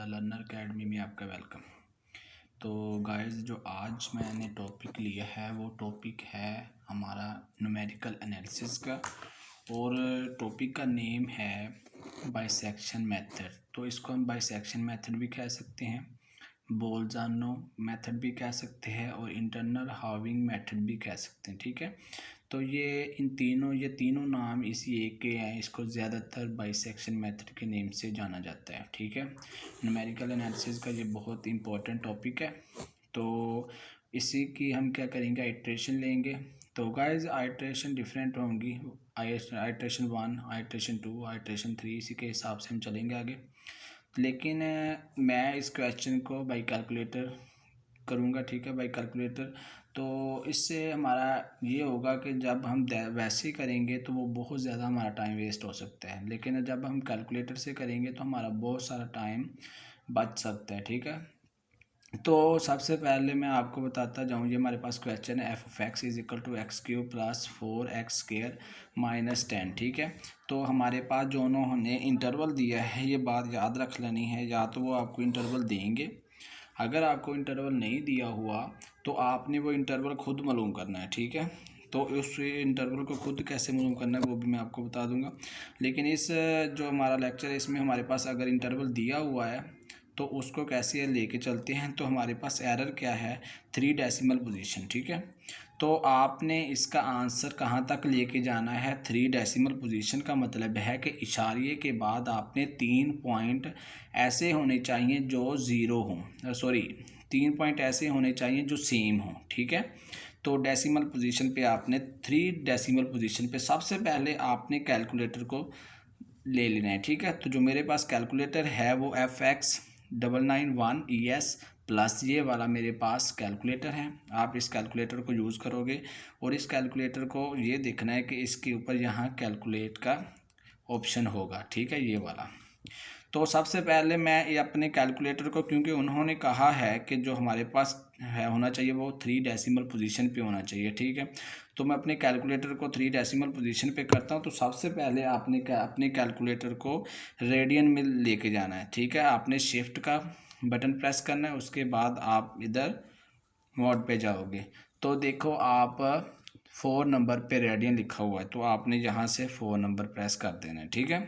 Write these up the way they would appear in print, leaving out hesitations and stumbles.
Learner academy में आपका welcome. तो गाइस, जो आज मैंने टॉपिक लिया है वो टॉपिक है हमारा न्यूमेरिकल एनालिसिस का, और टॉपिक का नेम है बाइसेक्शन मेथड। तो इसको हम बाइसेक्शन मेथड भी कह सकते हैं, बोल्जानो मेथड भी कह सकते हैं, और इंटरनल हाविंग मेथड भी कह सकते हैं। ठीक है, तो ये तीनों नाम इसी एक के हैं। इसको ज़्यादातर बाइसेक्शन मेथड के नेम से जाना जाता है। ठीक है, न्यूमेरिकल एनालिसिस का ये बहुत इंपॉर्टेंट टॉपिक है। तो इसी की हम क्या करेंगे, आइट्रेशन लेंगे। तो गाइस, आइट्रेशन डिफरेंट होंगी, आइट्रेशन 1, आइट्रेशन 2, आइट्रेशन 3, इसी के हिसाब से हम चलेंगे आगे। लेकिन मैं इस क्वेश्चन को बाई कैलकुलेटर करूँगा। ठीक है, बाई कैलकुलेटर। तो इससे हमारा ये होगा कि जब हम वैसे करेंगे तो वो बहुत ज़्यादा हमारा टाइम वेस्ट हो सकता है, लेकिन जब हम कैलकुलेटर से करेंगे तो हमारा बहुत सारा टाइम बच सकता है। ठीक है, तो सबसे पहले मैं आपको बताता जाऊँ, ये हमारे पास क्वेश्चन है f(x) = x³ + 4x² - 10। ठीक है, तो हमारे पास जो उन्होंने इंटरवल दिया है, ये बात याद रख लेनी है। या तो वो आपको इंटरवल देंगे, अगर आपको इंटरवल नहीं दिया हुआ तो आपने वो इंटरवल खुद मालूम करना है। ठीक है, तो उस इंटरवल को खुद कैसे मालूम करना है वो भी मैं आपको बता दूंगा। लेकिन इस जो हमारा लेक्चर है, इसमें हमारे पास अगर इंटरवल दिया हुआ है तो उसको कैसे लेके चलते हैं। तो हमारे पास एरर क्या है, 3 डेसिमल पोजीशन। ठीक है, तो आपने इसका आंसर कहाँ तक लेके जाना है, 3 डेसिमल पोजीशन का मतलब है कि इशारिये के बाद आपने 3 पॉइंट ऐसे होने चाहिए जो ज़ीरो हों, 3 पॉइंट ऐसे होने चाहिए जो सेम हों। ठीक है, तो डेसिमल पोजीशन पे आपने 3 डेसिमल पोजीशन पे सबसे पहले आपने कैलकुलेटर को ले लेना है। ठीक है, तो जो मेरे पास कैलकुलेटर है वो FX991ES प्लस ये वाला मेरे पास कैलकुलेटर है। आप इस कैलकुलेटर को यूज़ करोगे और इस कैलकुलेटर को ये देखना है कि इसके ऊपर यहाँ कैलकुलेट का ऑप्शन होगा। ठीक है, ये वाला। तो सबसे पहले मैं ये अपने कैलकुलेटर को, क्योंकि उन्होंने कहा है कि जो हमारे पास है होना चाहिए वो 3 डेसिमल पोजीशन पे होना चाहिए। ठीक है, तो मैं अपने कैलकुलेटर को 3 डेसिमल पोजीशन पे करता हूँ। तो सबसे पहले आपने अपने कैलकुलेटर को रेडियन में लेके जाना है। ठीक है, आपने शिफ्ट का बटन प्रेस करना है, उसके बाद आप इधर मोड पे जाओगे तो देखो आप 4 नंबर पे रेडियन लिखा हुआ है, तो आपने यहाँ से 4 नंबर प्रेस कर देना है। ठीक है,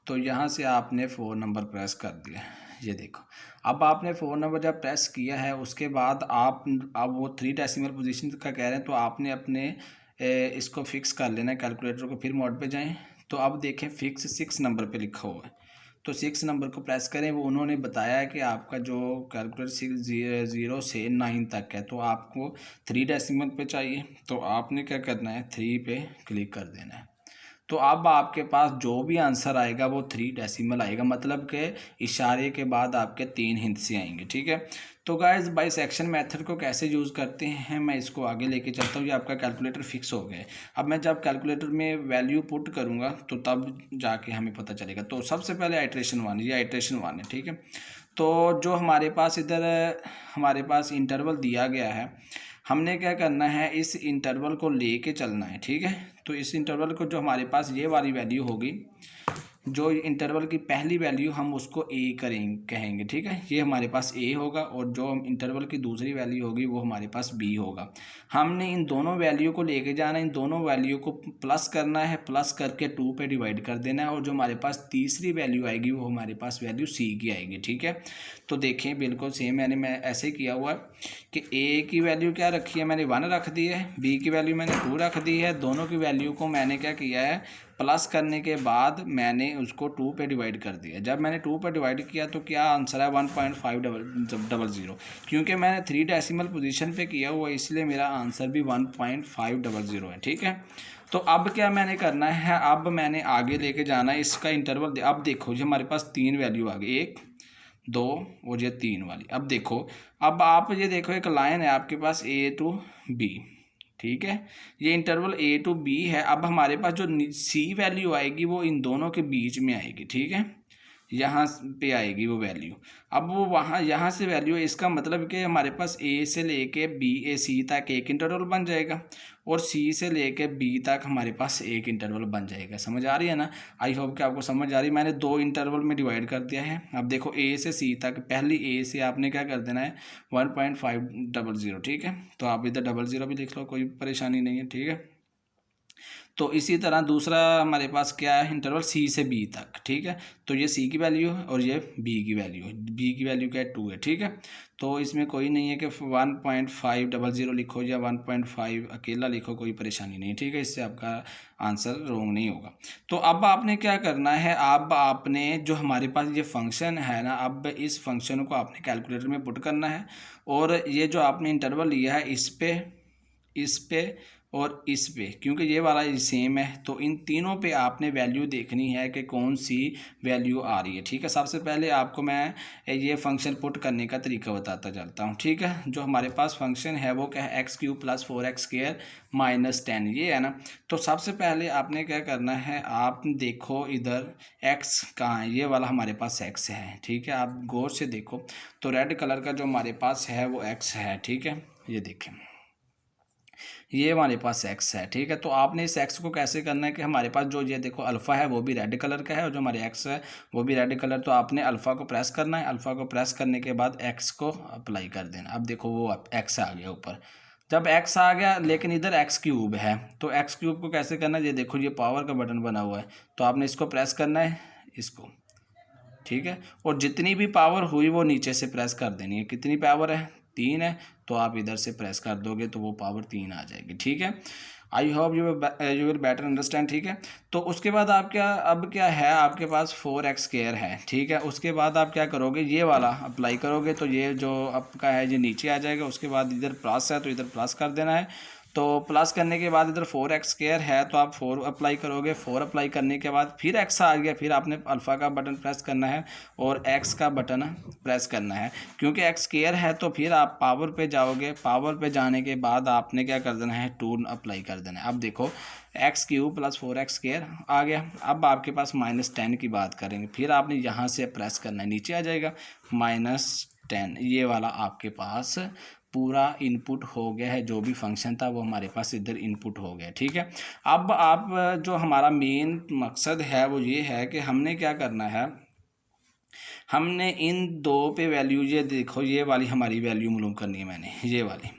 तो यहाँ से आपने 4 नंबर प्रेस कर दिया, ये देखो। अब आपने 4 नंबर जब प्रेस किया है, उसके बाद आप अब वो 3 डेसिमल पोजीशन का कह रहे हैं, तो आपने अपने इसको फिक्स कर लेना है कैलकुलेटर को। फिर मोड पे जाएं तो अब देखें फिक्स 6 नंबर पे लिखा हुआ है, तो 6 नंबर को प्रेस करें। वो उन्होंने बताया है कि आपका जो कैलकुलेटर 0 से 9 तक है, तो आपको 3 डेसिमल पे चाहिए, तो आपने क्या करना है, 3 पे क्लिक कर देना है। तो अब आपके पास जो भी आंसर आएगा वो 3 डेसिमल आएगा, मतलब कि इशारे के बाद आपके 3 हिंसे आएंगे। ठीक है, तो गाइस, बाइसेक्शन मेथड को कैसे यूज़ करते हैं मैं इसको आगे लेके चलता हूँ। ये आपका कैलकुलेटर फिक्स हो गया है। अब मैं जब कैलकुलेटर में वैल्यू पुट करूँगा तो तब जाके हमें पता चलेगा। तो सबसे पहले आइट्रेशन 1, ये आइट्रेशन 1 है। ठीक है, तो जो हमारे पास इधर हमारे पास इंटरवल दिया गया है, हमने क्या करना है, इस इंटरवल को लेके चलना है। ठीक है, तो इस इंटरवल को जो हमारे पास ये वाली वैल्यू होगी, जो इंटरवल की पहली वैल्यू हम उसको कहेंगे। ठीक है, ये हमारे पास A होगा, और जो इंटरवल की दूसरी वैल्यू होगी वो हमारे पास B होगा। हमने इन दोनों वैल्यू को लेके जाना है, इन दोनों वैल्यू को प्लस करना है, प्लस करके 2 पे डिवाइड कर देना है, और जो हमारे पास तीसरी वैल्यू आएगी वो हमारे पास वैल्यू C की आएगी। ठीक है, तो देखें बिल्कुल सेम मैं ऐसे किया हुआ है कि A की वैल्यू क्या रखी है, मैंने 1 रख दी है, B की वैल्यू मैंने 2 रख दी है। दोनों की वैल्यू को मैंने क्या किया है, प्लस करने के बाद मैंने उसको 2 पे डिवाइड कर दिया। जब मैंने 2 पे डिवाइड किया तो क्या आंसर है, 1.500, क्योंकि मैंने 3 डेसिमल पोजीशन पे किया हुआ, इसलिए मेरा आंसर भी 1.500 है। ठीक है, तो अब क्या मैंने करना है, अब मैंने आगे लेके जाना है इसका इंटरवल। अब देखो जी, हमारे पास 3 वैल्यू आ गई, 1, 2 और ये 3 वाली। अब देखो, अब आप ये देखो, एक लाइन है आपके पास A to B। ठीक है, ये इंटरवल A to B है। अब हमारे पास जो C वैल्यू आएगी वो इन दोनों के बीच में आएगी। ठीक है, यहाँ पे आएगी वो वैल्यू। अब वो वहाँ यहाँ से वैल्यू है, इसका मतलब कि हमारे पास ए से लेके बी ए सी तक एक इंटरवल बन जाएगा और सी से लेके बी तक हमारे पास एक इंटरवल बन जाएगा। समझ आ रही है ना? आई होप कि आपको समझ आ रही है। मैंने 2 इंटरवल में डिवाइड कर दिया है। अब देखो ए से सी तक, पहली ए से आपने क्या कर देना है 1.500, ठीक है। तो आप इधर 00 भी लिख लो, कोई परेशानी नहीं है, ठीक है। तो इसी तरह दूसरा हमारे पास क्या है इंटरवल सी से बी तक, ठीक है। तो ये सी की वैल्यू है और ये बी की वैल्यू है। बी की वैल्यू क्या है 2 है, ठीक है। तो इसमें कोई नहीं है कि 1.500 लिखो या 1.5 अकेला लिखो, कोई परेशानी नहीं, ठीक है। इससे आपका आंसर रॉन्ग नहीं होगा। तो अब आपने क्या करना है, अब आपने जो हमारे पास ये फंक्शन है ना, अब इस फंक्शन को आपने कैलकुलेटर में पुट करना है और ये जो आपने इंटरवल लिया है इस पे और इस पे, क्योंकि ये वाला सेम है, तो इन तीनों पे आपने वैल्यू देखनी है कि कौन सी वैल्यू आ रही है, ठीक है। सबसे पहले आपको मैं ये फंक्शन पुट करने का तरीका बताता चलता हूँ, ठीक है। जो हमारे पास फंक्शन है वो क्या है x³ + 4x² - 10, ये है ना। तो सबसे पहले आपने क्या करना है, आप देखो इधर x कहाँ है, ये वाला हमारे पास x है, ठीक है। आप गौर से देखो तो रेड कलर का जो हमारे पास है वो x है, ठीक है। ये देखें, ये हमारे पास x है, ठीक है। तो आपने इस x को कैसे करना है कि हमारे पास जो ये देखो अल्फ़ा है वो भी रेड कलर का है और जो हमारे x है वो भी रेड कलर। तो आपने अल्फ़ा को प्रेस करना है, अल्फ़ा को प्रेस करने के बाद x को अप्लाई कर देना। अब देखो वो x आ गया ऊपर। जब x आ गया लेकिन इधर x³ है, तो x³ को कैसे करना है, ये देखो ये पावर का बटन बना हुआ है, तो आपने इसको प्रेस करना है, इसको, ठीक है। और जितनी भी पावर हुई वो नीचे से प्रेस कर देनी है। कितनी पावर है, 3 है, तो आप इधर से प्रेस कर दोगे तो वो पावर 3 आ जाएगी, ठीक है। I hope you will better understand, ठीक है। तो उसके बाद आप क्या, अब क्या है आपके पास 4x² है, ठीक है। उसके बाद आप क्या करोगे, ये वाला अप्लाई करोगे तो ये जो आपका है ये नीचे आ जाएगा। उसके बाद इधर प्लस है तो इधर प्लस कर देना है। तो प्लस करने के बाद इधर 4x² है तो आप 4 अप्लाई करोगे। 4 अप्लाई करने के बाद फिर x आ गया, फिर आपने अल्फ़ा का बटन प्रेस करना है और x का बटन प्रेस करना है। क्योंकि x² है तो फिर आप पावर पे जाओगे, पावर पे जाने के बाद आपने क्या कर देना है 2 अप्लाई कर देना है। अब देखो x³ + 4x² आ गया। अब आपके पास -10 की बात करेंगे, फिर आपने यहाँ से प्रेस करना है, नीचे आ जाएगा -10। ये वाला आपके पास पूरा इनपुट हो गया है। जो भी फंक्शन था वो हमारे पास इधर इनपुट हो गया, ठीक है। अब आप जो हमारा मेन मकसद है वो ये है कि हमने क्या करना है, हमने इन 2 पे वैल्यू, ये देखो ये वाली हमारी वैल्यू मालूम करनी है। मैंने ये वाली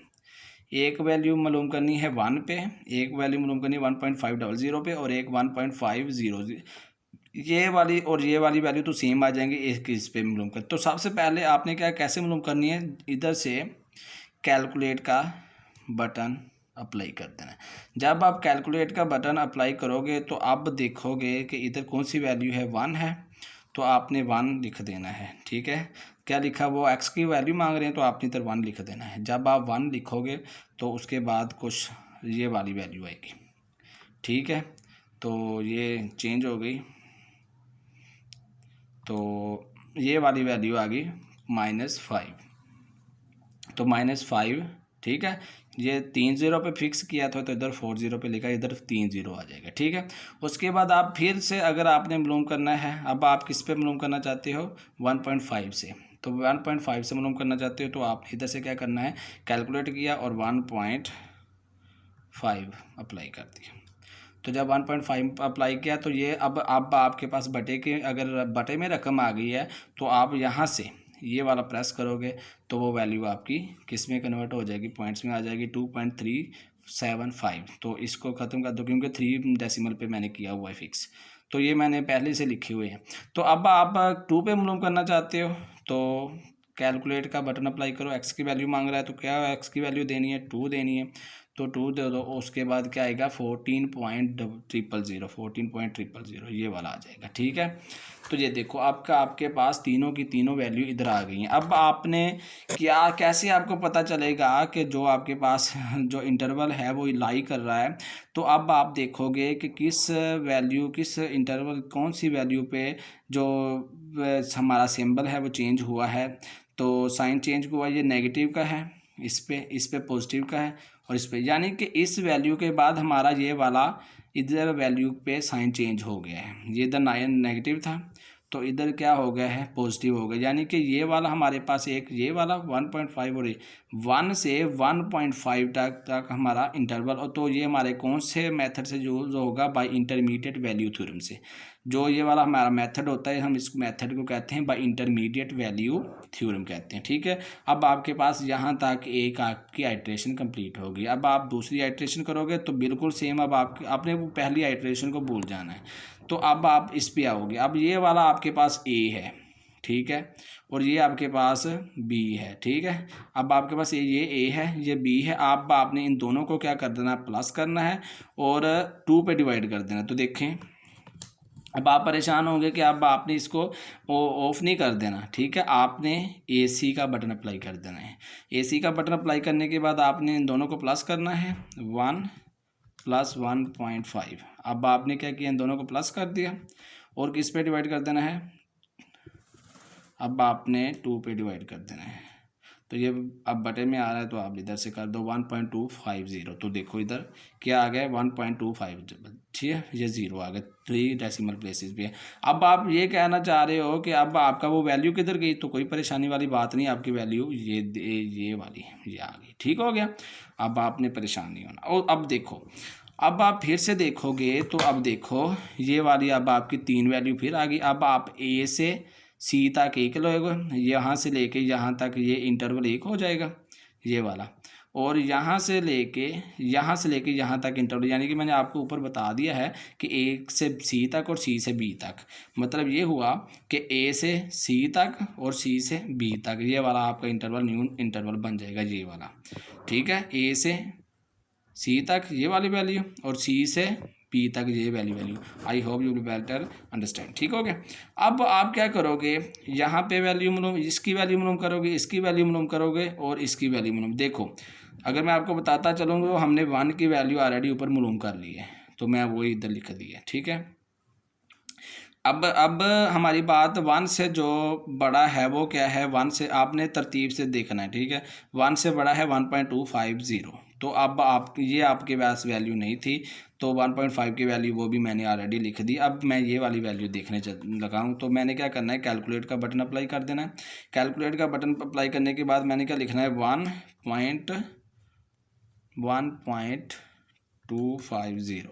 एक वैल्यू मालूम करनी है 1 पे, एक वैल्यू मालूम करनी है 1.500 पे और एक 1.500। ये वाली और ये वाली वैल्यू तो सेम आ जाएंगे, एक इस पे मालूम कर। तो सबसे पहले आपने क्या, कैसे मालूम करनी है, इधर से कैलकुलेट का बटन अप्लाई कर देना है। जब आप कैलकुलेट का बटन अप्लाई करोगे तो आप देखोगे कि इधर कौन सी वैल्यू है, 1 है, तो आपने 1 लिख देना है, ठीक है। क्या लिखा, वो x की वैल्यू मांग रहे हैं तो आपने इधर 1 लिख देना है। जब आप 1 लिखोगे तो उसके बाद कुछ ये वाली वैल्यू आएगी, ठीक है। तो ये चेंज हो गई, तो ये वाली वैल्यू आ गई -5, तो -5, ठीक है। ये 3 0 पे फिक्स किया था तो इधर 4 0 पे लिखा, इधर 3 0 आ जाएगा, ठीक है। उसके बाद आप फिर से अगर आपने मालूम करना है, अब आप किस पे मालूम करना चाहते हो, 1.5 से। तो 1.5 से मालूम करना चाहते हो तो आप इधर से क्या करना है, कैलकुलेट किया और 1.5 अप्लाई कर दिया। तो जब 1.5 अप्लाई किया तो ये अब आपके पास बटे के, अगर बटे में रकम आ गई है तो आप यहाँ से ये वाला प्रेस करोगे तो वो वैल्यू आपकी किस में कन्वर्ट हो जाएगी, पॉइंट्स में आ जाएगी, 2.375। तो इसको ख़त्म कर दो क्योंकि 3 डेसिमल पे मैंने किया हुआ है फिक्स, तो ये मैंने पहले से लिखे हुए हैं। तो अब आप 2 पे मालूम करना चाहते हो तो कैलकुलेट का बटन अप्लाई करो। x की वैल्यू मांग रहा है तो क्या x की वैल्यू देनी है, 2 देनी है, तो 2 दे दो। उसके बाद क्या आएगा 14.000 ये वाला आ जाएगा, ठीक है। तो ये देखो आपके पास तीनों की तीनों वैल्यू इधर आ गई हैं। अब आपने क्या, कैसे आपको पता चलेगा कि जो आपके पास जो इंटरवल है वो लाई कर रहा है, तो अब आप देखोगे कि किस वैल्यू, किस इंटरवल, कौन सी वैल्यू पे जो हमारा सिंबल है वो चेंज हुआ है। तो साइन चेंज हुआ, ये नेगेटिव का है, इस पे पॉजिटिव का है और इस पे, यानी कि इस वैल्यू के बाद हमारा ये वाला इधर वैल्यू पे साइन चेंज हो गया है। ये इधर 9 नेगेटिव था तो इधर क्या हो गया है, पॉजिटिव हो गया, यानी कि ये वाला हमारे पास एक ये वाला 1.5 और 1 से 1.5 तक हमारा इंटरवल। और तो ये हमारे कौन से मेथड से यूज होगा, बाय इंटरमीडिएट वैल्यू थ्योरम से। जो ये वाला हमारा मेथड होता है, हम इस मेथड को कहते हैं बाय इंटरमीडिएट वैल्यू थ्योरम कहते हैं, ठीक है। अब आपके पास यहाँ तक एक आपकी आइट्रेशन कंप्लीट होगी। अब आप दूसरी आइट्रेशन करोगे तो बिल्कुल सेम, अब आपने वो पहली आइट्रेशन को भूल जाना है। तो अब आप इस पे आओगे, अब ये वाला आपके पास ए है, ठीक है, और ये आपके पास बी है, ठीक है। अब आपके पास ये ए है, ये बी है। अब आपने इन दोनों को क्या कर देना, प्लस करना है और 2 पे डिवाइड कर देना। तो देखें, अब आप परेशान होंगे कि अब आपने इसको ऑफ नहीं कर देना, ठीक है, आपने AC का बटन अप्लाई कर देना है। AC का बटन अप्लाई करने के बाद आपने इन दोनों को प्लस करना है, 1 + 1.5। अब आपने क्या किया, इन दोनों को प्लस कर दिया और किस पे डिवाइड कर देना है, अब आपने 2 पे डिवाइड कर देना है। तो ये अब बटे में आ रहा है तो आप इधर से कर दो 1.250। तो देखो इधर क्या आ गया, 1.25, ठीक है, ये 0 आ गया, 3 डेसिमल प्लेसेस भी है। अब आप ये कहना चाह रहे हो कि अब आपका वो वैल्यू किधर गई, तो कोई परेशानी वाली बात नहीं, आपकी वैल्यू ये वाली ये आ गई, ठीक हो गया। अब आपने परेशान नहीं होना। और अब देखो, अब आप फिर से देखोगे तो अब देखो ये वाली अब आपकी 3 वैल्यू फिर आ गई। अब आप A से C तक 1 लोगे, यहाँ से लेके यहाँ तक ये इंटरवल 1 हो जाएगा ये वाला, और यहाँ से लेके यहाँ तक इंटरवल, यानी कि मैंने आपको ऊपर बता दिया है कि A से C तक और C से B तक, मतलब ये हुआ कि A से C तक और C से B तक ये वाला आपका इंटरवल न्यू इंटरवल बन जाएगा ये वाला, ठीक है। A से C तक ये वाली वैल्यू और C से P तक ये value. I hope you will better understand, ठीक हो गया। अब आप क्या करोगे, यहाँ पे वैल्यू मालूम, इसकी वैल्यू मालूम करोगे, इसकी वैल्यू मालूम करोगे और इसकी वैल्यू मालूम। देखो अगर मैं आपको बताता चलूँगा, तो हमने 1 की वैल्यू ऑलरेडी ऊपर मालूम कर ली है, तो मैं वही इधर लिख दी है, ठीक है। अब हमारी बात 1 से जो बड़ा है वो क्या है, 1 से आपने तरतीब से देखना है, ठीक है। 1 से बड़ा है 1.250। तो अब आप ये आपके पास वैल्यू नहीं थी, तो 1.5 की वैल्यू वो भी मैंने ऑलरेडी लिख दी। अब मैं ये वाली वैल्यू देखने लगा हूँ, तो मैंने क्या करना है, कैलकुलेट का बटन अप्लाई कर देना है। कैलकुलेट का बटन अप्लाई करने के बाद मैंने क्या लिखना है, 1.250,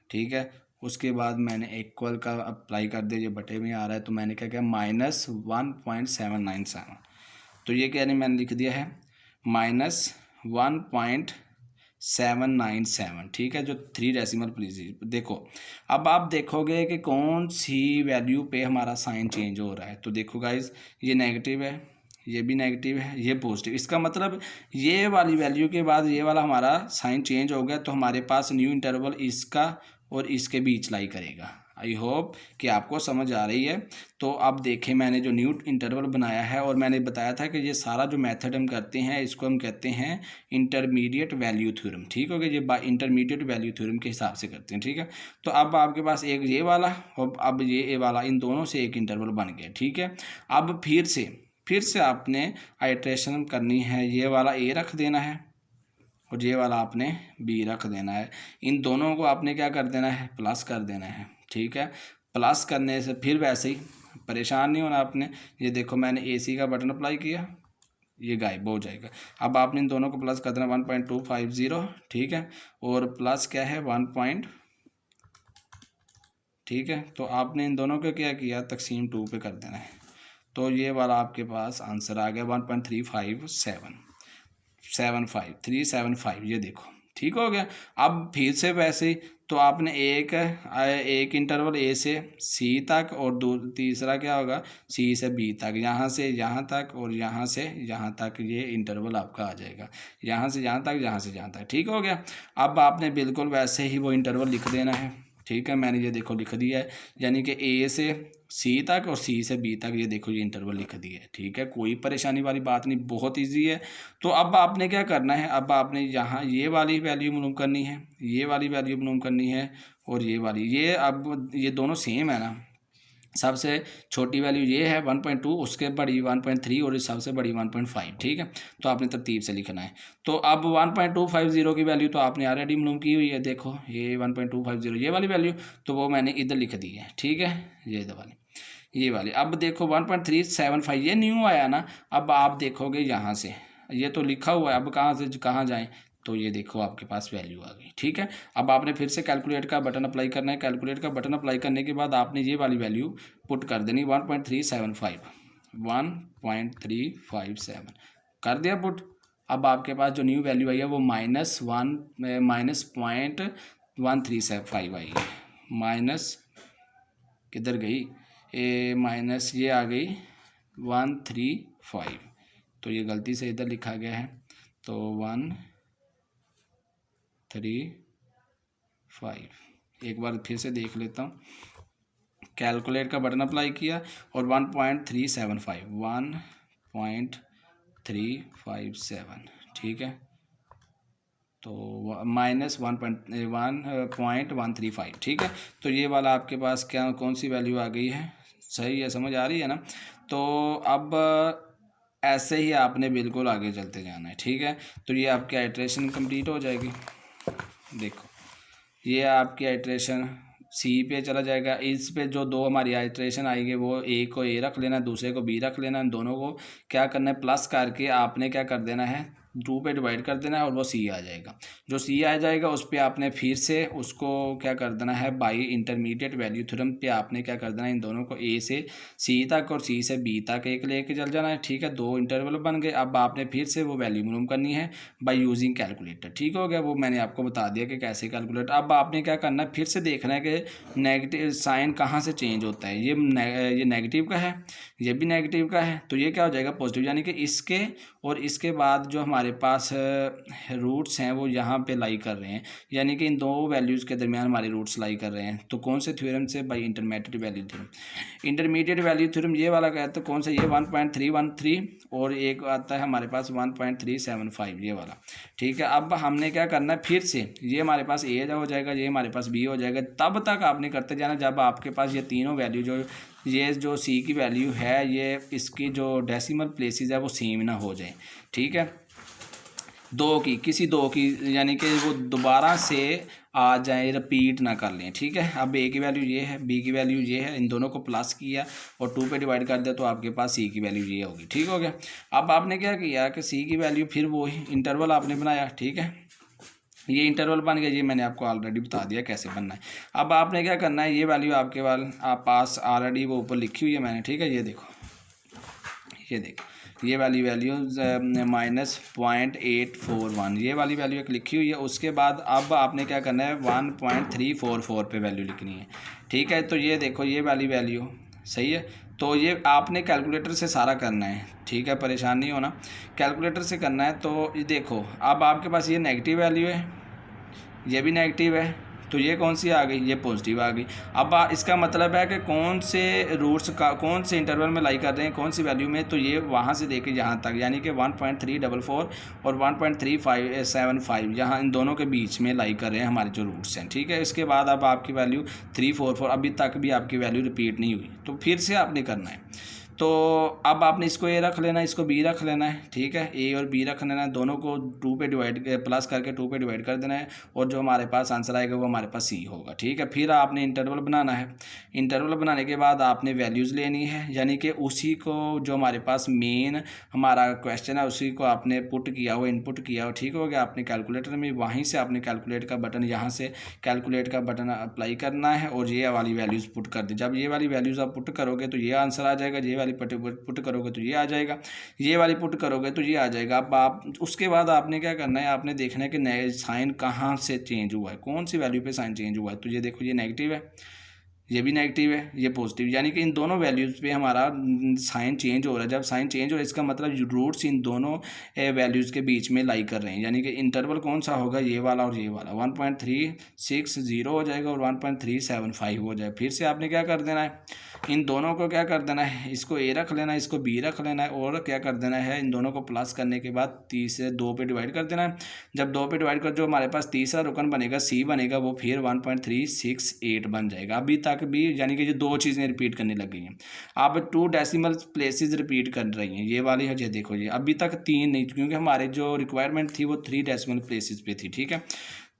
ठीक है। उसके बाद मैंने इक्वल का अप्लाई कर दिया, ये बटे में आ रहा है, तो मैंने क्या किया, -1.797। तो ये क्या नहीं मैंने लिख दिया है -1.797, ठीक है, जो 3 डेसिमल प्लेस। देखो अब आप देखोगे कि कौन सी वैल्यू पे हमारा साइन चेंज हो रहा है। तो देखो गाइज, ये नेगेटिव है, ये भी नेगेटिव है, ये पॉजिटिव। इसका मतलब ये वाली वैल्यू के बाद ये वाला हमारा साइन चेंज हो गया, तो हमारे पास न्यू इंटरवल इसका और इसके बीच लाई करेगा। आई होप कि आपको समझ आ रही है। तो अब देखें, मैंने जो न्यू इंटरवल बनाया है, और मैंने बताया था कि ये सारा जो मेथड हम करते हैं इसको हम कहते हैं इंटरमीडिएट वैल्यू थ्योरम, ठीक हो गया। ये बाय इंटरमीडिएट वैल्यू थ्योरम के हिसाब से करते हैं, ठीक है। तो अब आपके पास एक ये वाला और अब ये वाला, इन दोनों से एक इंटरवल बन गया, ठीक है। अब फिर से आपने आइट्रेशन करनी है, ये वाला A रख देना है और ये वाला आपने B रख देना है। इन दोनों को आपने क्या कर देना है, प्लस कर देना है, ठीक है। प्लस करने से फिर वैसे ही परेशान नहीं होना आपने। ये देखो मैंने AC का बटन अप्लाई किया, ये गायब हो जाएगा। अब आपने इन दोनों को प्लस कर देना 1.250, ठीक है, और प्लस क्या है 1. ठीक है, तो आपने इन दोनों को क्या किया, तकसीम 2 पे कर देना है। तो ये वाला आपके पास आंसर आ गया 1.357 ये देखो, ठीक हो गया। अब फिर से वैसे ही, तो आपने एक इंटरवल A से C तक और तीसरा क्या होगा C से B तक, यहाँ से यहाँ तक और यहाँ से यहाँ तक, ये इंटरवल आपका आ जाएगा, यहाँ से यहाँ तक, यहाँ से यहाँ तक, ठीक हो गया। अब आपने बिल्कुल वैसे ही वो इंटरवल लिख देना है, ठीक है। मैंने ये देखो लिख दिया है, यानी कि A से C तक और C से B तक, ये देखो ये इंटरवल लिख दिया है, ठीक है। कोई परेशानी वाली बात नहीं, बहुत इजी है। तो अब आपने क्या करना है, अब आपने यहाँ ये वाली वैल्यू मालूम करनी है, ये वाली वैल्यू मालूम करनी है, और ये वाली, ये अब ये दोनों सेम है ना। सबसे छोटी वैल्यू ये है 1.2, उसके बड़ी 1.3 और सबसे बड़ी 1.5, ठीक है। तो आपने तरतीब से लिखना है। तो अब 1.250 की वैल्यू तो आपने ऑलरेडी मालूम की हुई है, देखो ये 1.250 ये वाली वैल्यू, तो वो मैंने इधर लिख दी है, ठीक है, ये वाली। ये वाली। अब देखो 1.375 ये न्यू आया ना। अब आप देखोगे यहाँ से, ये तो लिखा हुआ है, अब कहाँ से कहाँ जाएँ, तो ये देखो आपके पास वैल्यू आ गई। ठीक है, अब आपने फिर से कैलकुलेट का बटन अप्लाई करना है। कैलकुलेट का बटन अप्लाई करने के बाद आपने ये वाली वैल्यू पुट कर देनी 1.357 कर दिया पुट। अब आपके पास जो न्यू वैल्यू आई है वो -.135 आई है। माइनस किधर गई, माइनस ये आ गई 135, तो ये गलती से इधर लिखा गया है, तो 135 एक बार फिर से देख लेता हूँ। कैलकुलेट का बटन अप्लाई किया और 1.357 ठीक है, तो -1.135 ठीक है। तो ये वाला आपके पास क्या कौन सी वैल्यू आ गई है, सही है, समझ आ रही है ना। तो अब ऐसे ही आपने बिल्कुल आगे चलते जाना है। ठीक है, तो ये आपकी आइट्रेशन कंप्लीट हो जाएगी। देखो ये आपकी आइट्रेशन सी पे चला जाएगा। इस पे जो दो हमारी आइट्रेशन आएगी वो एक को ए रख लेना, दूसरे को बी रख लेना। दोनों को क्या करना है, प्लस करके आपने क्या कर देना है, 2 पे डिवाइड कर देना है और वो सी आ जाएगा। जो सी आ जाएगा उस पर आपने फिर से उसको क्या कर देना है, बाई इंटरमीडिएट वैल्यू थ्योरम पे आपने क्या कर देना है, इन दोनों को ए से सी तक और सी से बी तक एक लेके चल जाना है। ठीक है, 2 इंटरवल बन गए। अब आपने फिर से वो वैल्यू मालूम करनी है बाई यूजिंग कैलकुलेटर। ठीक हो गया, वो मैंने आपको बता दिया कि कैसे कैलकुलेटर। अब आपने क्या करना है, फिर से देखना है कि नेगेटिव साइन कहाँ से चेंज होता है। ये नेगेटिव का है, ये भी नेगेटिव का है, तो ये क्या हो जाएगा पॉजिटिव, यानी कि इसके और इसके बाद जो हमारे पास रूट्स हैं वो यहाँ पे लाई कर रहे हैं, यानी कि इन दो वैल्यूज़ के दरमियान हमारे रूट्स लाई कर रहे हैं। तो कौन से थ्योरम से, by intermediate value theorem. Intermediate value theorem ये वाला कहते हैं कौन सा, ये 1.313 और एक आता है हमारे पास 1.375 ये वाला। ठीक है, अब हमने क्या करना है, फिर से ये हमारे पास ए हो जाएगा, ये हमारे पास बी हो जाएगा। तब तक आपने करते जाना जब आपके पास ये तीनों वैल्यू ये जो सी की वैल्यू है ये इसकी जो डेसिमल प्लेसेस है वो सेम ना हो जाए। ठीक है, किसी दो की यानी कि वो दोबारा से आ जाए, रिपीट ना कर लें। ठीक है, अब ए की वैल्यू ये है, बी की वैल्यू ये है, इन दोनों को प्लस किया और 2 पे डिवाइड कर दिया तो आपके पास सी की वैल्यू ये होगी। ठीक हो गया। अब आपने क्या किया कि सी की वैल्यू फिर वो इंटरवल आपने बनाया। ठीक है, ये इंटरवल बन गया, ये मैंने आपको ऑलरेडी बता दिया कैसे बनना है। अब आपने क्या करना है, ये वैल्यू आपके पास ऑलरेडी वो ऊपर लिखी हुई है मैंने। ठीक है, ये देखो ये वाली वैल्यू -.841 ये वाली वैल्यू एक लिखी हुई है। उसके बाद अब आपने क्या करना है, 1.344 पे वैल्यू लिखनी है। ठीक है, तो ये देखो ये वाली वैल्यू सही है, तो ये आपने कैलकुलेटर से सारा करना है। ठीक है, परेशान नहीं होना, कैलकुलेटर से करना है। तो ये देखो अब आपके पास ये नेगेटिव वैल्यू है, ये भी नेगेटिव है, तो ये कौन सी आ गई, ये पॉजिटिव आ गई। अब इसका मतलब है कि कौन से रूट्स का कौन से इंटरवल में लाई कर रहे हैं, कौन सी वैल्यू में, तो ये वहाँ से लेके यहाँ तक, यानी कि 1.344 और 1.375 यहाँ इन दोनों के बीच में लाई कर रहे हैं हमारे जो रूट्स हैं। ठीक है, इसके बाद अब आपकी वैल्यू 344 अभी तक भी आपकी वैल्यू रिपीट नहीं हुई, तो फिर से आपने करना है। तो अब आपने इसको ए रख लेना है, इसको बी रख लेना है। ठीक है, ए और बी रख लेना है, दोनों को 2 पे डिवाइड प्लस करके 2 पे डिवाइड कर देना है और जो हमारे पास आंसर आएगा वो हमारे पास सी होगा। ठीक है, फिर आपने इंटरवल बनाना है। इंटरवल बनाने के बाद आपने वैल्यूज़ लेनी है, यानी कि उसी को जो हमारे पास मेन हमारा क्वेश्चन है उसी को आपने पुट किया हो, इनपुट किया हो। ठीक हो गया, आपने कैलकुलेटर में वहीं से आपने कैलकुलेट का बटन, यहाँ से कैलकुलेट का बटन अप्लाई करना है और ये वाली वैल्यूज़ पुट कर दी। जब ये वाली वैल्यूज़ आप पुट करोगे तो ये आंसर आ जाएगा, ये पुट करोगे तो ये आ जाएगा, ये वाली पुट करोगे तो ये आ जाएगा। अब आप उसके बाद आपने क्या करना है, आपने देखना है कि नए साइन कहाँ से चेंज हुआ है, कौन सी वैल्यू पे साइन चेंज हुआ है। तो ये देखो ये नेगेटिव है, ये भी नेगेटिव है, ये पॉजिटिव, यानी कि इन दोनों वैल्यूज़ पे हमारा साइन चेंज हो रहा है। जब साइन चेंज हो रहा है इसका मतलब रूट्स इन दोनों वैल्यूज़ के बीच में लाई कर रहे हैं, यानी कि इंटरवल कौन सा होगा, ये वाला और ये वाला। 1.360 हो जाएगा और 1.375 हो जाए। फिर से आपने क्या कर देना है, इन दोनों को क्या कर देना है, इसको ए रख लेना है, इसको बी रख लेना है और क्या कर देना है, इन दोनों को प्लस करने के बाद 30 से 2 पे डिवाइड कर देना है। जब 2 पे डिवाइड कर जो हमारे पास तीसरा रुकन बनेगा सी बनेगा वो फिर 1.368 बन जाएगा। अभी तक भी यानी कि ये 2 चीज़ें रिपीट करने लग गई हैं। अब 2 डेसिमल प्लेसेस रिपीट कर रही हैं, ये वाली है, ये देखो ये अभी तक 3 नहीं, क्योंकि हमारे जो रिक्वायरमेंट थी वो 3 डेसिमल प्लेसेस पे थी। ठीक है,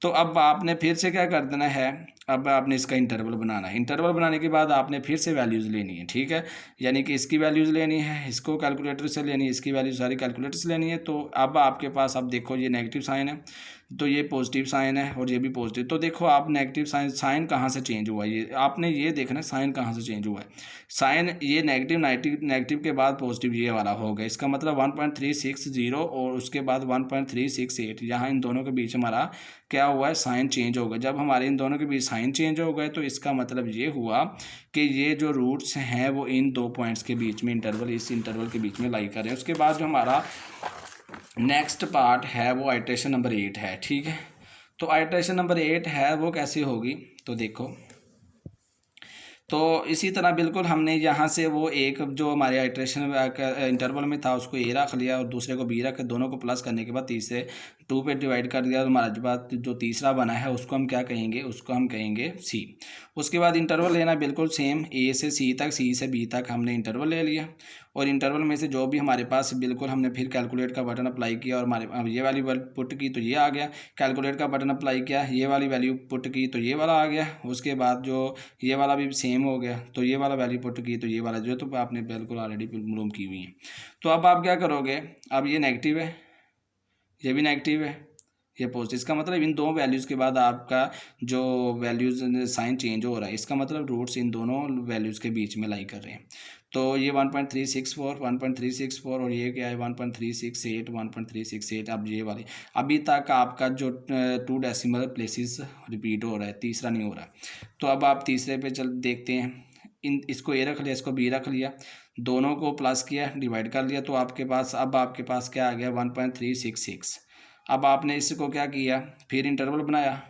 तो अब आपने फिर से क्या कर देना है, अब आपने इसका इंटरवल बनाना है। इंटरवल बनाने के बाद आपने फिर से वैल्यूज़ लेनी है, ठीक है, यानी कि इसकी वैल्यूज़ लेनी है, इसको कैलकुलेटर से लेनी है, इसकी वैल्यू सारी कैलकुलेटर से लेनी है। तो अब आपके पास, अब देखो ये नेगेटिव साइन है, तो ये पॉजिटिव साइन है और ये भी पॉजिटिव। तो देखो आप नेगेटिव साइन कहाँ से चेंज हुआ, ये आपने ये देखना है साइन कहाँ से चेंज हुआ है। साइन ये नेगेटिव के बाद पॉजिटिव ये वाला हो गया, इसका मतलब 1.360 और उसके बाद 1.368, यहाँ इन दोनों के बीच हमारा क्या हुआ है, साइन चेंज हो गया। जब हमारे इन दोनों के बीच साइन चेंज हो गए तो इसका मतलब ये हुआ कि ये जो रूट्स हैं वो इन दो पॉइंट्स के बीच में इस इंटरवल के बीच में लाई कर रहे हैं। उसके बाद जो हमारा नेक्स्ट पार्ट है वो आइट्रेशन नंबर 8 है, ठीक है। तो आइट्रेशन नंबर 8 है वो कैसी होगी, तो देखो, तो इसी तरह बिल्कुल हमने यहाँ से वो एक जो हमारे आइट्रेशन इंटरवल में था उसको ए रख लिया और दूसरे को बी रख, दोनों को प्लस करने के बाद तीसरे 2 पे डिवाइड कर दिया। तो हमारा जो तीसरा बना है उसको हम क्या कहेंगे, उसको हम कहेंगे सी। उसके बाद इंटरवल लेना बिल्कुल सेम, ए से सी तक, सी से बी तक हमने इंटरवल ले लिया और इंटरवल में से जो भी हमारे पास बिल्कुल हमने फिर कैलकुलेट का बटन अप्लाई किया और हमारे ये वाली पुट की तो ये आ गया, कैलकुलेट का बटन अप्लाई किया, ये वाली वैल्यू पुट की तो ये वाला आ गया। उसके बाद जो ये वाला भी सेम हो गया, तो ये वाला वैल्यू पुट की तो ये वाला, जो तो आपने बिल्कुल ऑलरेडी मालूम की हुई है। तो अब आप क्या करोगे, अब ये नेगेटिव है, ये भी नेगेटिव है, ये पॉजिटिव, इसका मतलब इन दो वैल्यूज़ के बाद आपका जो वैल्यूज़ साइन चेंज हो रहा है, इसका मतलब रूट्स इन दोनों वैल्यूज़ के बीच में लाई कर रहे हैं। तो ये 1.364 और ये क्या है 1.368 1.368। अब ये वाले अभी तक आपका जो 2 डेसिमल प्लेसेस रिपीट हो रहा है, तीसरा नहीं हो रहा। तो अब आप तीसरे पे चल देखते हैं, इसको ए रख लिया, इसको बी रख लिया, दोनों को प्लस किया, डिवाइड कर लिया, तो आपके पास अब आपके पास क्या आ गया 1.366। अब आपने इसको क्या किया, फिर इंटरवल बनाया,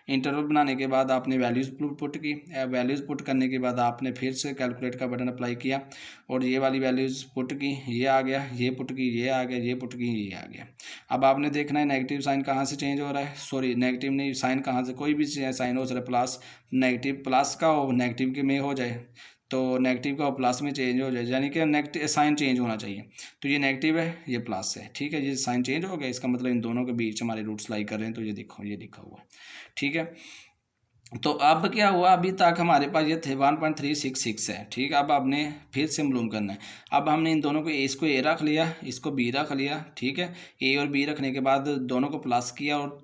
इंटरवल बनाने के बाद आपने वैल्यूज़ पुट की, वैल्यूज़ पुट करने के बाद आपने फिर से कैलकुलेट का बटन अप्लाई किया और ये वाली वैल्यूज़ पुट की, ये आ गया, ये पुट की, ये आ गया, ये पुट की, ये आ गया। अब आपने देखना है नेगेटिव साइन कहाँ से चेंज हो रहा है, सॉरी नेगेटिव नहीं, साइन कहाँ से, कोई भी साइन हो सकता है, प्लस नेगेटिव, प्लस का हो नेगेटिव के में हो जाए, तो नेगेटिव का प्लस में चेंज हो जाए, यानी कि नेगेटिव साइन चेंज होना चाहिए। तो ये नेगेटिव है, ये प्लस है, ठीक है, ये साइन चेंज हो गया, इसका मतलब इन दोनों के बीच हमारे रूट्स लाई कर रहे हैं। तो ये देखो ये लिखा हुआ है, ठीक है। तो अब क्या हुआ, अभी तक हमारे पास ये थे 1.366 है, ठीक है। अब आपने फिर से मालूम करना है, अब हमने इन दोनों को इसको ए रख लिया, इसको बी रख लिया, ठीक है। ए और बी रखने के बाद दोनों को प्लस किया और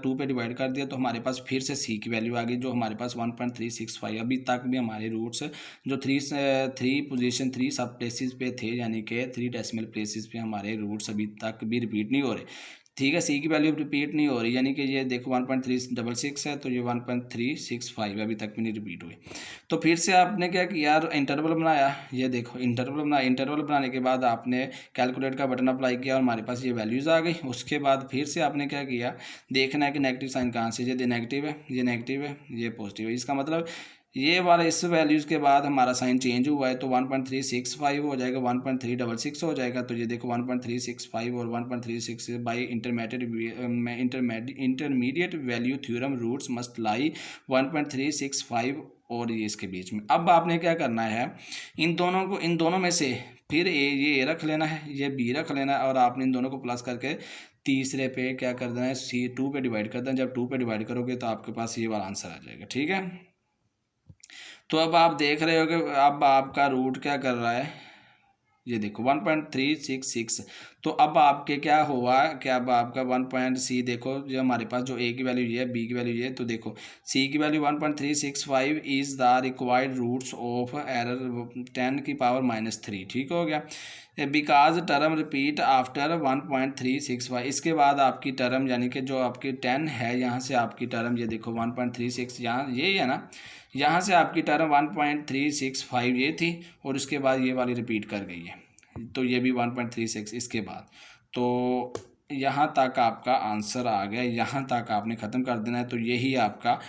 2 पे डिवाइड कर दिया, तो हमारे पास फिर से सी की वैल्यू आ गई, जो हमारे पास 1.365। अभी तक भी हमारे रूट्स जो थ्री पोजीशन 3 सब प्लेसेस पे थे, यानी कि 3 डेसिमल प्लेसेस पे हमारे रूट्स अभी तक भी रिपीट नहीं हो रहे, ठीक है। सी की वैल्यू रिपीट नहीं हो रही, यानी कि ये देखो 1.366 है, तो ये 1.365 अभी तक भी नहीं रिपीट हुई। तो फिर से आपने क्या किया, इंटरवल बनाया, ये देखो इंटरवल बनाया, इंटरवल बनाने के बाद आपने कैलकुलेट का बटन अप्लाई किया और हमारे पास ये वैल्यूज़ आ गई। उसके बाद फिर से आपने क्या किया, देखना है कि नेगेटिव साइन कहाँ से, ये नेगेटिव है, ये नेगेटिव है, ये पॉजिटिव है, इसका मतलब ये वाला इस वैल्यूज़ के बाद हमारा साइन चेंज हुआ है, तो 1.365 हो जाएगा, 1.366 हो जाएगा। तो ये देखो 1.365 और 1.36 by intermediate value theorem roots must lie 1.365 और ये इसके बीच में। अब आपने क्या करना है, इन दोनों में से फिर ये रख लेना है, ये बी रख लेना है और आपने इन दोनों को प्लस करके तीसरे पे क्या कर देना है, C2 पे डिवाइड कर देना। जब 2 पे डिवाइड करोगे तो आपके पास ये वाला आंसर आ जाएगा, ठीक है। तो अब आप देख रहे हो कि अब आपका रूट क्या कर रहा है, ये देखो 1.366। तो अब आपके क्या हुआ कि अब आपका 1. देखो जो हमारे पास जो ए की वैल्यू ये है, बी की वैल्यू ये है, तो देखो सी की value 1.365 is the required roots of error 10⁻³ ठीक हो गया। बिकॉज टर्म रिपीट आफ्टर 1.365, इसके बाद आपकी टर्म यानी कि जो आपकी 10 है, यहाँ से आपकी टर्म ये देखो 1.36, यहाँ ये है ना, यहाँ से आपकी टर्म 1.365 ये थी और उसके बाद ये वाली रिपीट कर गई है, तो ये भी 1.36 इसके बाद। तो यहाँ तक आपका आंसर आ गया, यहाँ तक आपने ख़त्म कर देना है। तो यही आपका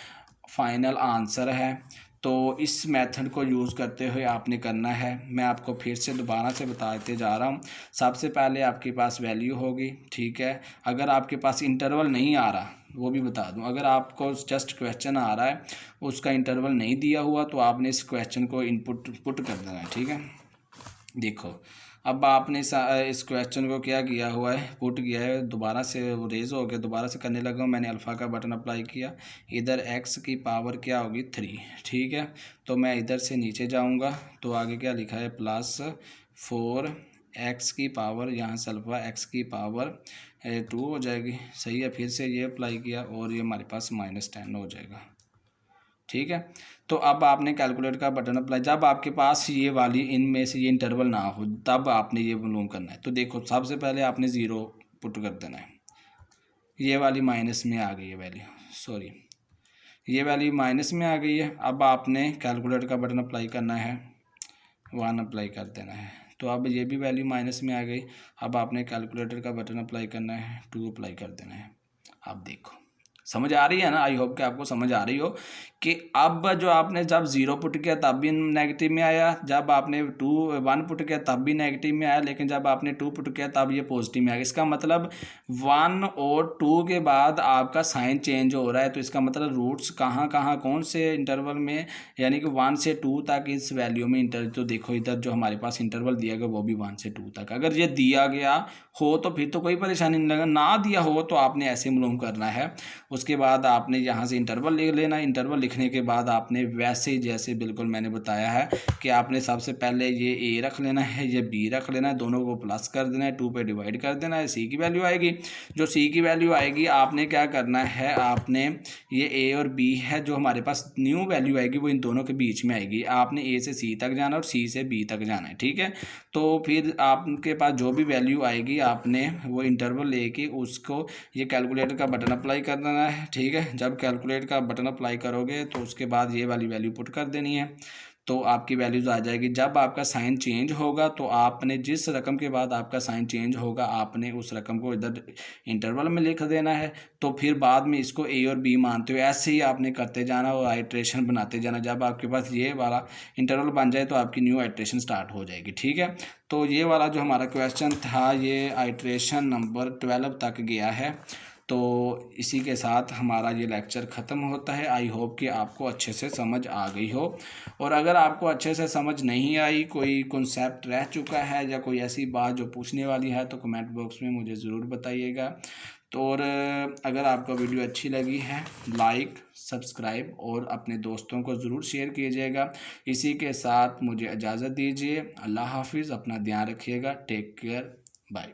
फाइनल आंसर है। तो इस मेथड को यूज़ करते हुए आपने करना है, मैं आपको फिर से दोबारा से बताते जा रहा हूँ। सबसे पहले आपके पास वैल्यू होगी, ठीक है। अगर आपके पास इंटरवल नहीं आ रहा, वो भी बता दूं, अगर आपको जस्ट क्वेश्चन आ रहा है, उसका इंटरवल नहीं दिया हुआ, तो आपने इस क्वेश्चन को पुट कर देना है, ठीक है। देखो अब आपने इस क्वेश्चन को क्या किया हुआ है, पुट किया है, दोबारा से रेज हो गया, दोबारा से करने लगा हूँ। मैंने अल्फ़ा का बटन अप्लाई किया, इधर x की पावर क्या होगी 3, ठीक है। तो मैं इधर से नीचे जाऊँगा तो आगे क्या लिखा है +4 x की पावर, यहाँ से अल्फ़ा x की पावर 2 हो जाएगी, सही है। फिर से ये अप्लाई किया और ये हमारे पास -10 हो जाएगा, ठीक है। तो अब आपने कैलकुलेट का बटन अप्लाई, जब आपके पास ये वाली इनमें से ये इंटरवल ना हो तब आपने ये मालूम करना है। तो देखो सबसे पहले आपने ज़ीरो पुट कर देना है, ये वाली माइनस में आ गई है वैल्यू, सॉरी ये वैल्यू माइनस में आ गई है। अब आपने कैलकुलेट का बटन अप्लाई करना है, 1 अप्लाई कर देना है, तो अब ये भी वैल्यू माइनस में आ गई। अब आपने कैलकुलेटर का बटन अप्लाई करना है, 2 अप्लाई कर देना है। अब देखो समझ आ रही है ना, आई होप कि आपको समझ आ रही हो कि अब जो आपने जब 0 पुट किया तब भी नेगेटिव में आया, जब आपने 1 पुट किया तब भी नेगेटिव में आया, लेकिन जब आपने 2 पुट किया तब ये पॉजिटिव में आ गया। इसका मतलब 1 और 2 के बाद आपका साइन चेंज हो रहा है। तो इसका मतलब रूट्स कहाँ कहाँ कौन से इंटरवल में, यानी कि 1 से 2 तक इस वैल्यू में तो देखो इधर जो हमारे पास इंटरवल दिया गया वो भी 1 से 2 तक। अगर ये दिया गया हो तो फिर तो कोई परेशानी नहीं लगा, ना दिया हो तो आपने ऐसे मालूम करना है। उसके बाद आपने यहाँ से इंटरवल लिख लेना, इंटरवल लिखने के बाद आपने वैसे ही जैसे बिल्कुल मैंने बताया है कि आपने सबसे पहले ये ए रख लेना है, ये बी रख लेना है, दोनों को प्लस कर देना है, 2 पे डिवाइड कर देना है, सी की वैल्यू आएगी। जो सी की वैल्यू आएगी आपने क्या करना है, आपने ये ए और बी है जो हमारे पास न्यू वैल्यू आएगी वो इन दोनों के बीच में आएगी। आपने ए से सी तक जाना और सी से बी तक जाना है, ठीक है। तो फिर आपके पास जो भी वैल्यू आएगी आपने वो इंटरवल लेके उसको ये कैलकुलेटर का बटन अप्लाई कर देना है, ठीक है। जब कैलकुलेट का बटन अप्लाई करोगे तो उसके बाद ये वाली वैल्यू पुट कर देनी है, तो आपकी वैल्यूज़ आ जाएगी। जब आपका साइन चेंज होगा तो आपने जिस रकम के बाद आपका साइन चेंज होगा आपने उस रकम को इधर इंटरवल में लिख देना है। तो फिर बाद में इसको ए और बी मानते हो ऐसे ही आपने करते जाना और आइट्रेशन बनाते जाना। जब आपके पास ये वाला इंटरवल बन जाए तो आपकी न्यू आइट्रेशन स्टार्ट हो जाएगी, ठीक है। तो ये वाला जो हमारा क्वेश्चन था ये आइट्रेशन नंबर 12 तक गया है। तो इसी के साथ हमारा ये लेक्चर ख़त्म होता है। आई होप कि आपको अच्छे से समझ आ गई हो, और अगर आपको अच्छे से समझ नहीं आई, कोई कॉन्सेप्ट रह चुका है या कोई ऐसी बात जो पूछने वाली है तो कमेंट बॉक्स में मुझे ज़रूर बताइएगा। तो और अगर आपको वीडियो अच्छी लगी है लाइक सब्सक्राइब और अपने दोस्तों को ज़रूर शेयर कीजिएगा। इसी के साथ मुझे इजाज़त दीजिए। अल्लाह हाफिज़, अपना ध्यान रखिएगा, टेक केयर, बाय।